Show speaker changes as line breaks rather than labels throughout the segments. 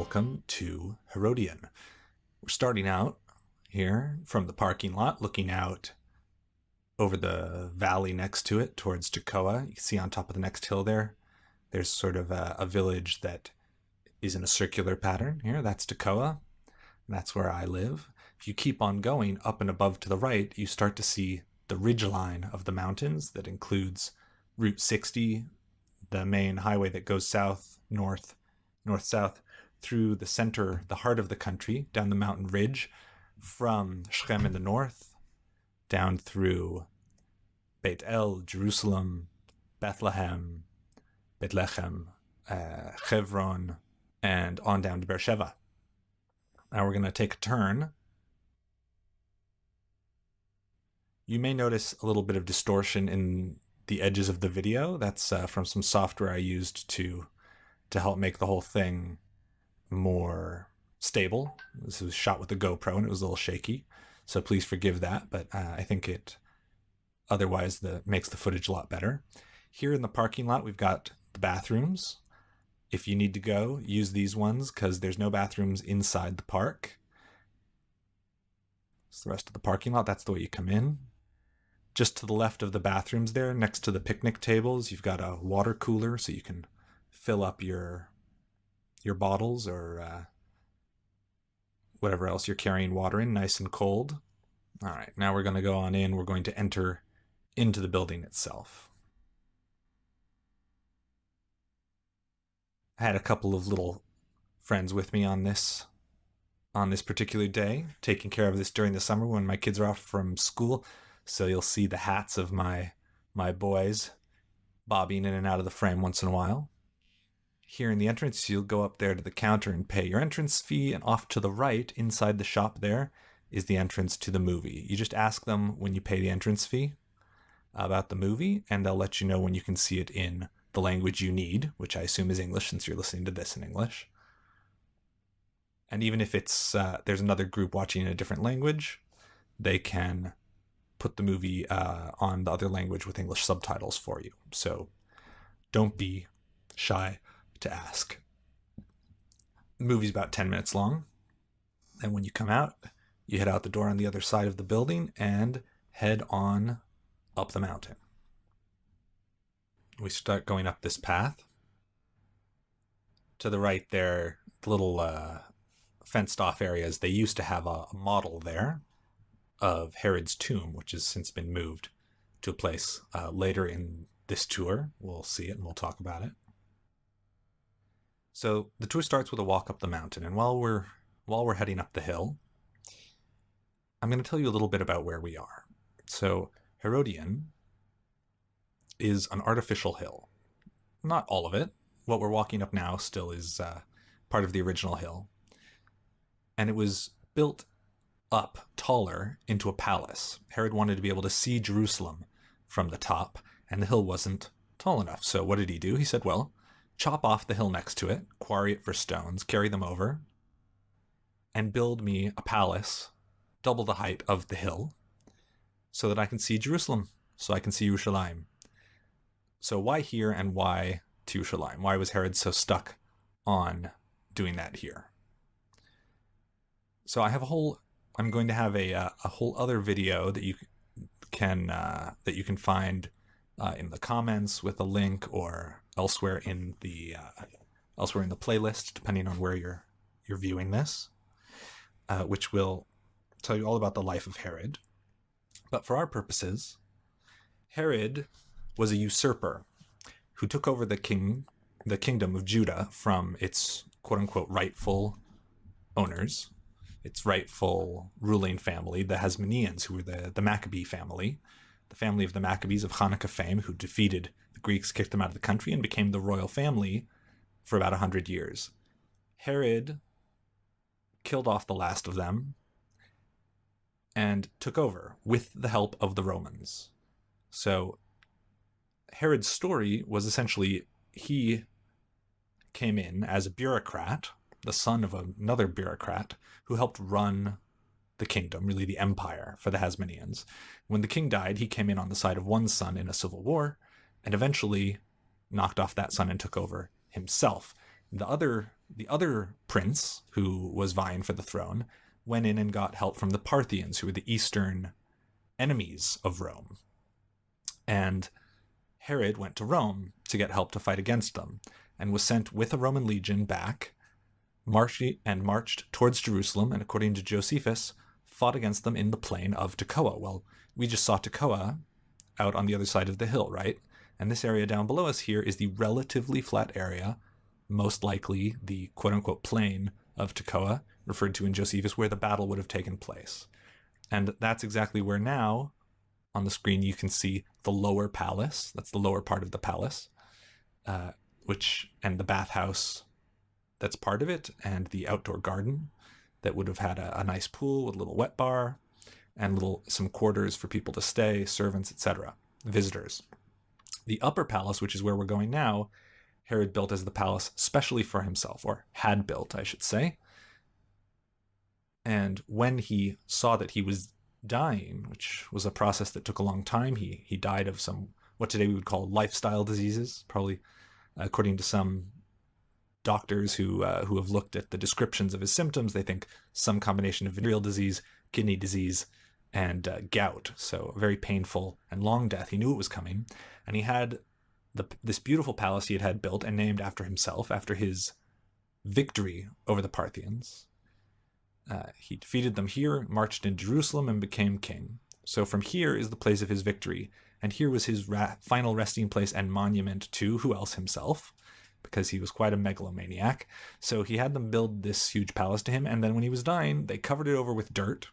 welcome to Herodion. We're starting out here from the parking lot, looking out over the valley next to it towards Tekoa. You can see on top of the next hill there's sort of a village that is in a circular pattern here. That's Tekoa. That's where I live. If you keep on going up and above to the right, you start to see the ridgeline of the mountains that includes Route 60, the main highway that goes south, north, north-south, through the center, the heart of the country, down the mountain ridge, from Shechem in the north, down through Beit El, Jerusalem, Bethlehem, Hebron, and on down to Beersheba. Now we're going to take a turn. You may notice a little bit of distortion in the edges of the video. That's from some software I used to help make the whole thing more stable. This was shot with a GoPro and it was a little shaky, so please forgive that, but I think it otherwise makes the footage a lot better. Here in the parking lot, we've got the bathrooms. If you need to go, use these ones because there's no bathrooms inside the park. It's the rest of the parking lot. That's the way you come in. Just to the left of the bathrooms there, next to the picnic tables, you've got a water cooler so you can fill up your bottles or whatever else you're carrying water in, nice and cold. All right, now we're going to go on in. We're going to enter into the building itself. I had a couple of little friends with me on this particular day, taking care of this during the summer when my kids are off from school. So you'll see the hats of my boys bobbing in and out of the frame once in a while. Here in the entrance, you'll go up there to the counter and pay your entrance fee, and off to the right, inside the shop there, is the entrance to the movie. You just ask them when you pay the entrance fee about the movie, and they'll let you know when you can see it in the language you need, which I assume is English since you're listening to this in English. And even if it's there's another group watching in a different language, they can put the movie on the other language with English subtitles for you. So don't be shy to ask. The movie's about 10 minutes long. And when you come out, you head out the door on the other side of the building and head on up the mountain. We start going up this path. To the right there, the little fenced off areas, they used to have a model there of Herod's tomb, which has since been moved to a place later in this tour. We'll see it and we'll talk about it. So the tour starts with a walk up the mountain, and while we're heading up the hill, I'm going to tell you a little bit about where we are. So Herodion is an artificial hill. Not all of it. What we're walking up now still is part of the original hill. And it was built up taller into a palace. Herod wanted to be able to see Jerusalem from the top, and the hill wasn't tall enough. So what did he do? He said, well, chop off the hill next to it, quarry it for stones, carry them over, and build me a palace double the height of the hill so that I can see Jerusalem, so I can see Yerushalayim. So why here and why to Yerushalayim? Why was Herod so stuck on doing that here? So I'm going to have a whole other video that you can find in the comments with a link or elsewhere in the playlist, depending on where you're viewing this, which will tell you all about the life of Herod. But for our purposes, Herod was a usurper who took over the kingdom of Judah from its quote-unquote rightful owners, its rightful ruling family, the Hasmoneans, who were the Maccabee family, the family of the Maccabees of Hanukkah fame, who defeated the Greeks, kicked them out of the country, and became the royal family for about 100 years. Herod killed off the last of them and took over with the help of the Romans. So Herod's story was essentially he came in as a bureaucrat, the son of another bureaucrat, who helped run the kingdom, really the empire, for the Hasmoneans. When the king died, he came in on the side of one son in a civil war, and eventually knocked off that son and took over himself. the other prince who was vying for the throne went in and got help from the Parthians, who were the eastern enemies of Rome. And Herod went to Rome to get help to fight against them, and was sent with a Roman legion back, marched towards Jerusalem, and according to Josephus, fought against them in the plain of Tekoa. Well, we just saw Tekoa out on the other side of the hill, right? And this area down below us here is the relatively flat area, most likely the quote-unquote plain of Tekoa, referred to in Josephus, where the battle would have taken place. And that's exactly where now, on the screen, you can see the lower palace. That's the lower part of the palace, and the bathhouse that's part of it, and the outdoor garden that would have had a nice pool with a little wet bar, and some quarters for people to stay, servants, etc., visitors. The upper palace, which is where we're going now, Herod built as the palace specially for himself, or had built, I should say. And when he saw that he was dying, which was a process that took a long time, he died of some, what today we would call lifestyle diseases, probably according to some doctors who have looked at the descriptions of his symptoms. They think some combination of venereal disease, kidney disease, and gout. So a very painful and long death. He knew it was coming, and he had this beautiful palace he had built and named after himself, after his victory over the Parthians. He defeated them here, marched into Jerusalem, and became king. So from here is the place of his victory, and here was his final resting place and monument to who else? Himself, because he was quite a megalomaniac. So he had them build this huge palace to him, and then when he was dying, they covered it over with dirt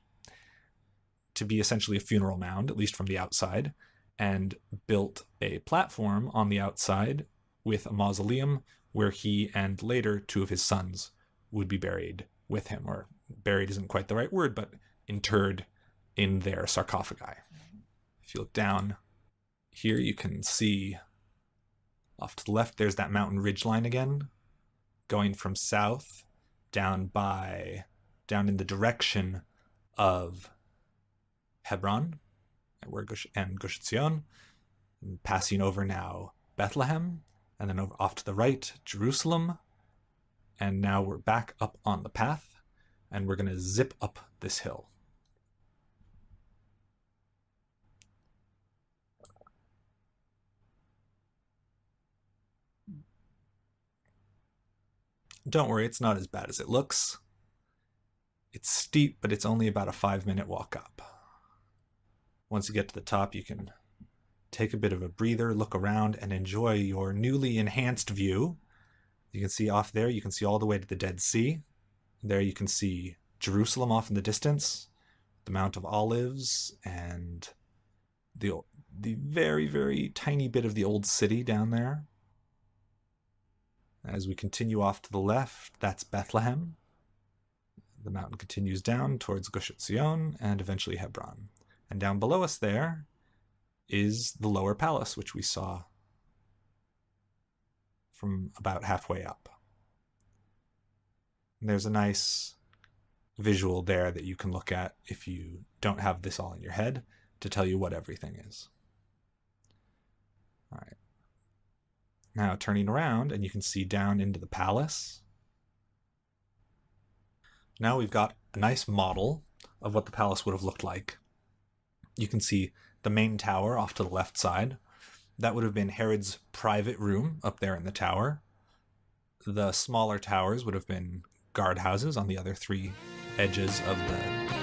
to be essentially a funeral mound, at least from the outside, and built a platform on the outside with a mausoleum where he and later two of his sons would be buried with him, or buried isn't quite the right word, but interred in their sarcophagi. If you look down here, you can see off to the left, there's that mountain ridge line again, going from south down in the direction of Hebron and Gush Etzion, passing over now Bethlehem, and then off to the right, Jerusalem. And now we're back up on the path, and we're going to zip up this hill. Don't worry, it's not as bad as it looks. It's steep, but it's only about a 5-minute walk up. Once you get to the top, you can take a bit of a breather, look around, and enjoy your newly enhanced view. You can see off there, you can see all the way to the Dead Sea. There you can see Jerusalem off in the distance, the Mount of Olives, and the very, very tiny bit of the old city down there. As we continue off to the left, that's Bethlehem. The mountain continues down towards Gush Etzion and eventually Hebron. And down below us there is the lower palace, which we saw from about halfway up. And there's a nice visual there that you can look at if you don't have this all in your head to tell you what everything is. All right. Now turning around, and you can see down into the palace. Now we've got a nice model of what the palace would have looked like. You can see the main tower off to the left side. That would have been Herod's private room up there in the tower. The smaller towers would have been guardhouses on the other three edges of the